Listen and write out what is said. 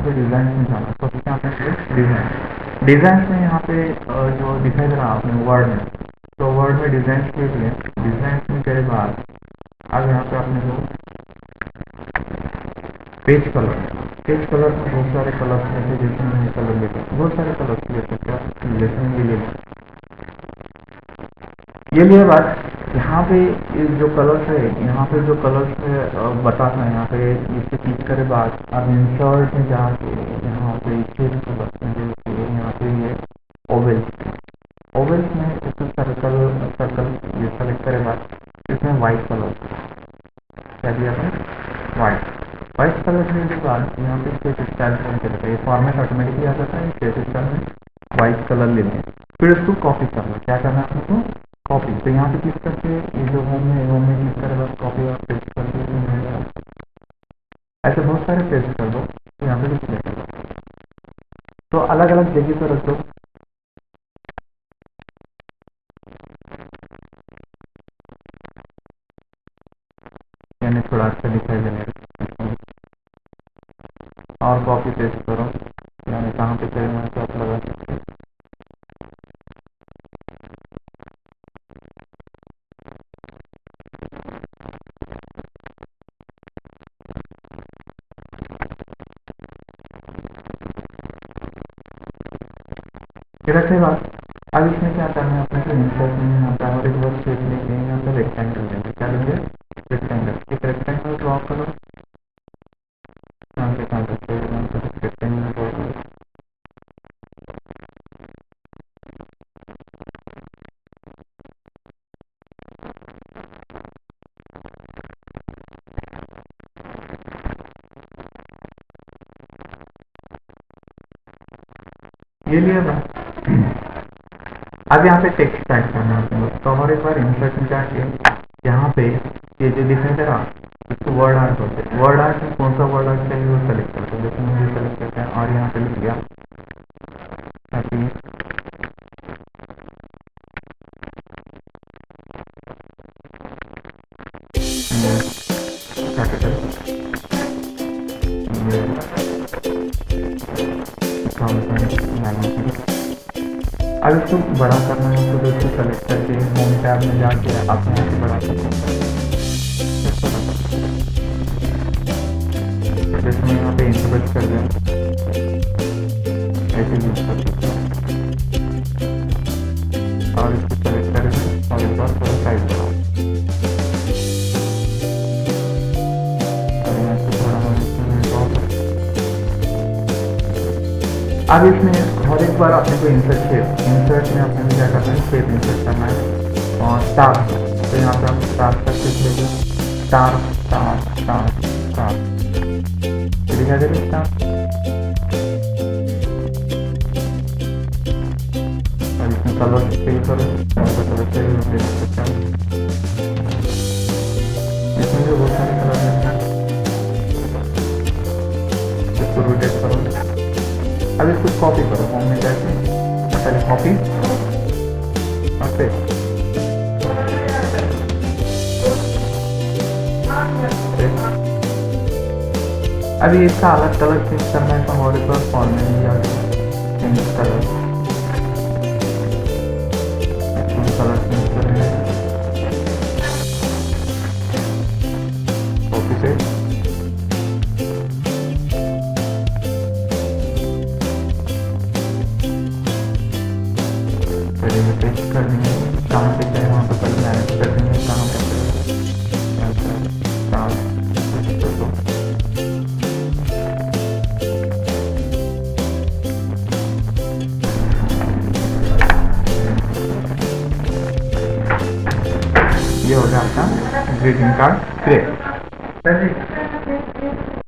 पे डिज़ाइन में जाना, तो यहाँ पे डिज़ाइन, डिज़ाइन में यहाँ पे जो दिखाई दे रहा है आपने वर्ड में, तो वर्ड में डिज़ाइन के लिए डिज़ाइन में के बाद अब यहाँ पे आपने जो पेज कलर में बहुत सारे कलर्स हैं, जैसे मैं कलर लेते हैं, बहुत सारे कलर्स ले सकते हैं, जैसे मैं ये लिए बात यहाँ पे जो कलर्स है, यहाँ पे जो कलर्स बताना है, यहाँ पे इसे क्लिक करे बाद अब इंसर्ट में जाके यहाँ पे यहाँ पे ये ओवल्स में इसमें सर्कल ये सेलेक्ट करे बाद इसमें वाइट कलर क्या दिया था, वाइट कलर देने के बाद यहाँ पे स्पेस स्टाइल चलता है, फॉर्मेट ऑटोमेटिकली आ जाता है, स्पेस स्टाइल में वाइट कलर लेते हैं, फिर इसको कॉपी करना, क्या करना है आपको कॉपी, तो यहाँ पे क्लिक करके ये जो होम में क्लिक करे बाद कॉपी और पेस्ट कर दो, ऐसे बहुत सारे पेस्ट कर दो, तो यहाँ पे भी क्लिक कर दो, तो अलग अलग जगह पर रख दो, यानी थोड़ा अच्छा दिखाई देने, और कॉपी पेस्ट करो, यानी कहाँ पे करें वहाँ पे आप लगा सकते हैं। फिर रखने बाद अब इसमें क्या करना है, अपने को इंसर्ट में यहाँ पे और एक बार शेप लेंगे, यहाँ पे रेक्टेंगल लेंगे, क्या लेंगे रेक्टेंगल, एक रेक्टेंगल ड्रॉ करो, यहाँ पे कहाँ सकते हैं, यहाँ पे रेक्टेंगल ड्रॉ करो, ये लिए बात अब यहाँ पे टेक्स्ट टाइप करना है, तो और एक बार इंसर्ट में जाके यहाँ पे ये जो दिखाई दे रहा इसको वर्ड आर्ट होते हैं, वर्ड आर्ट में कौन सा वर्ड आर्ट चाहिए वो सेलेक्ट करते हैं, जैसे मुझे सेलेक्ट करते हैं और यहाँ पे लिख दिया ताकि अब इसको बड़ा करना है, तो इसको सेलेक्ट करके होम टैब में जाके आप यहाँ से बड़ा सकते हैं, जैसे मैं यहाँ पे इंटरप्रेट कर दिया ऐसे यूज कर सकते हैं, और इसको सेलेक्ट करके और एक बार थोड़ा साइज बढ़ाओ, और यहाँ से थोड़ा अब इसमें हर एक बार अपने को इंसर्ट में अपने को क्या करना है, शेप इंसर्ट करना है, और स्टार, तो यहाँ पे हम स्टार का क्लिक लेंगे, स्टार स्टार स्टार स्टार, दिखा दे रहे स्टार, और इसमें कलर चेंज करो, कलर चेंज दे सकते हैं, इसमें जो बहुत सारे कलर हैं, इसको रोटेट करो, अब इसको कॉपी करो, होम में जाके पहले कॉपी और पेस्ट, अभी इसका अलग कलर चेंज करना है, तो हमारे पास फॉर्मेट में जाके चेंज कलर चेंज करना है, कॉपी से पेस्ट कर देंगे, कहाँ पे चाहे वहाँ पर कलर मैनेज कर देंगे, कहाँ पे ये हो गया आपका ग्रीटिंग कार्ड क्रिएट।